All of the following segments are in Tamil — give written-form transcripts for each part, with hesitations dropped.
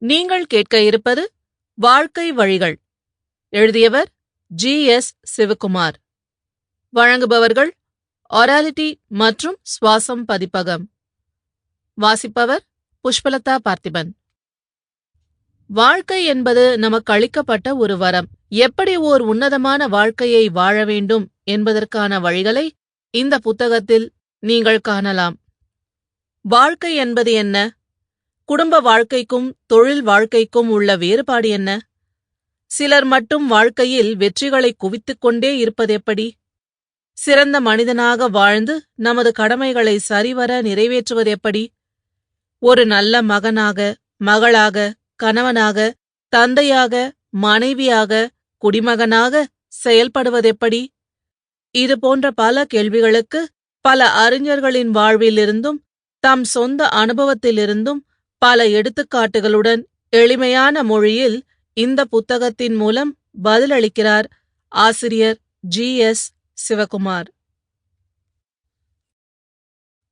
நீங்கள் கேட்க இருப்பது வாழ்க்கை வழிகள். எழுதியவர் G.S. சிவகுமார். வழங்குபவர்கள் ஒராலிட்டி மற்றும் சுவாசம் பதிப்பகம். வாசிப்பவர் புஷ்பலதா பார்த்திபன். வாழ்க்கை என்பது நமக்கு அளிக்கப்பட்ட ஒரு வரம். எப்படி ஓர் உன்னதமான வாழ்க்கையை வாழ வேண்டும் என்பதற்கான வழிகளை இந்த புத்தகத்தில் நீங்கள் காணலாம். வாழ்க்கை என்பது என்ன? குடும்ப வாழ்க்கைக்கும் தொழில் வாழ்க்கைக்கும் உள்ள வேறுபாடு என்ன? சிலர் மட்டும் வாழ்க்கையில் வெற்றிகளை குவித்துக் கொண்டே இருப்பதெப்படி? சிறந்த மனிதனாக வாழ்ந்து நமது கடமைகளை சரிவர நிறைவேற்றுவதெப்படி? ஒரு நல்ல மகனாக, மகளாக, கணவனாக, தந்தையாக, மனைவியாக, குடிமகனாக செயல்படுவதெப்படி? இது போன்ற பல கேள்விகளுக்கு பல அறிஞர்களின் வாழ்விலிருந்தும் தம் சொந்த அனுபவத்திலிருந்தும் பல எடுத்துக்காட்டுகளுடன் எளிமையான மொழியில் இந்த புத்தகத்தின் மூலம் பதிலளிக்கிறார் ஆசிரியர் G.S. சிவகுமார்.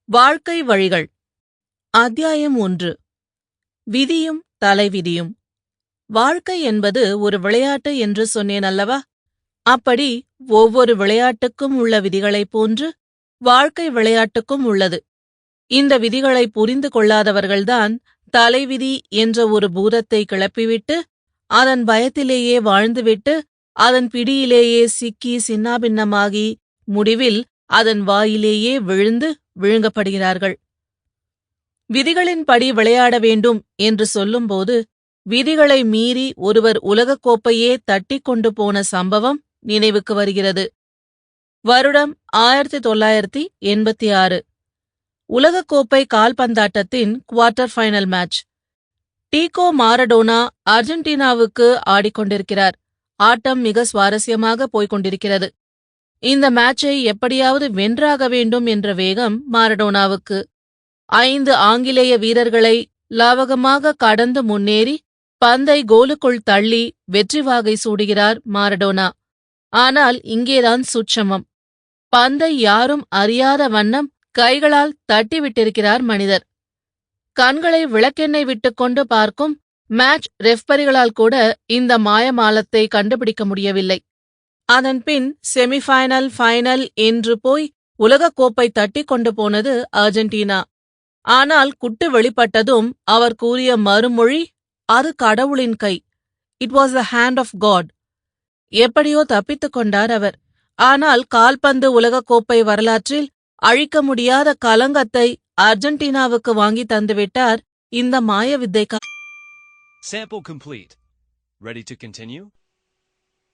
வாழ்க்கை வழிகள். அத்தியாயம் 1. விதியும் தலைவிதியும். வாழ்க்கை என்பது ஒரு விளையாட்டு என்று சொன்னேன் அல்லவா? அப்படி ஒவ்வொரு விளையாட்டுக்கும் உள்ள விதிகளைப் போன்று வாழ்க்கை விளையாட்டுக்கும் உள்ளது. இந்த விதிகளை புரிந்து கொள்ளாதவர்கள்தான் தலைவிதி என்ற ஒரு பூதத்தை கிளப்பிவிட்டு அதன் பயத்திலேயே வாழ்ந்துவிட்டு அதன் பிடியிலேயே சிக்கி சின்னாபின்னமாகி முடிவில் அதன் வாயிலேயே விழுந்து விழுங்கப்படுகிறார்கள். விதிகளின்படி விளையாட வேண்டும் என்று சொல்லும்போது விதிகளை மீறி ஒருவர் உலகக்கோப்பையே தட்டிக் கொண்டு போன சம்பவம் நினைவுக்கு வருகிறது. வருடம் 1986. உலகக்கோப்பை கால்பந்தாட்டத்தின் குவார்ட்டர் ஃபைனல் மேட்ச். டீகோ மாரடோனா அர்ஜென்டினாவுக்கு ஆடிக்கொண்டிருக்கிறார். ஆட்டம் மிக சுவாரஸ்யமாக போய்கொண்டிருக்கிறது. இந்த மேட்சை எப்படியாவது வென்றாக வேண்டும் என்ற வேகம் மாரடோனாவுக்கு. 5 ஆங்கிலேய வீரர்களை லாவகமாக கடந்து முன்னேறி பந்தை கோலுக்குள் தள்ளி வெற்றி வாகை சூடுகிறார் மாரடோனா. ஆனால் இங்கேதான் சூட்சமம். பந்தை யாரும் அறியாத வண்ணம் கைகளால் தட்டிவிட்டிருக்கிறார் மனிதர். கண்களை விளக்கெண்ணெய் விட்டுக்கொண்டு பார்க்கும் மேட்ச் ரெஃபரிகளால் கூட இந்த மாயமாலத்தை கண்டுபிடிக்க முடியவில்லை. அதன்பின் செமிஃபைனல், ஃபைனல் என்று போய் உலகக்கோப்பை தட்டிக் கொண்டு போனது அர்ஜென்டினா. ஆனால் குட்டு வெளிப்பட்டதும் அவர் கூறிய மறுமொழி, அது கடவுளின் கை. It was the hand of God. எப்படியோ தப்பித்துக் கொண்டார் அவர். ஆனால் கால்பந்து உலகக்கோப்பை வரலாற்றில் அழிக்க முடியாத கலங்கத்தை அர்ஜென்டினாவுக்கு வாங்கி தந்துவிட்டார் இந்த மாயவித்தை. Sample complete. Ready to continue?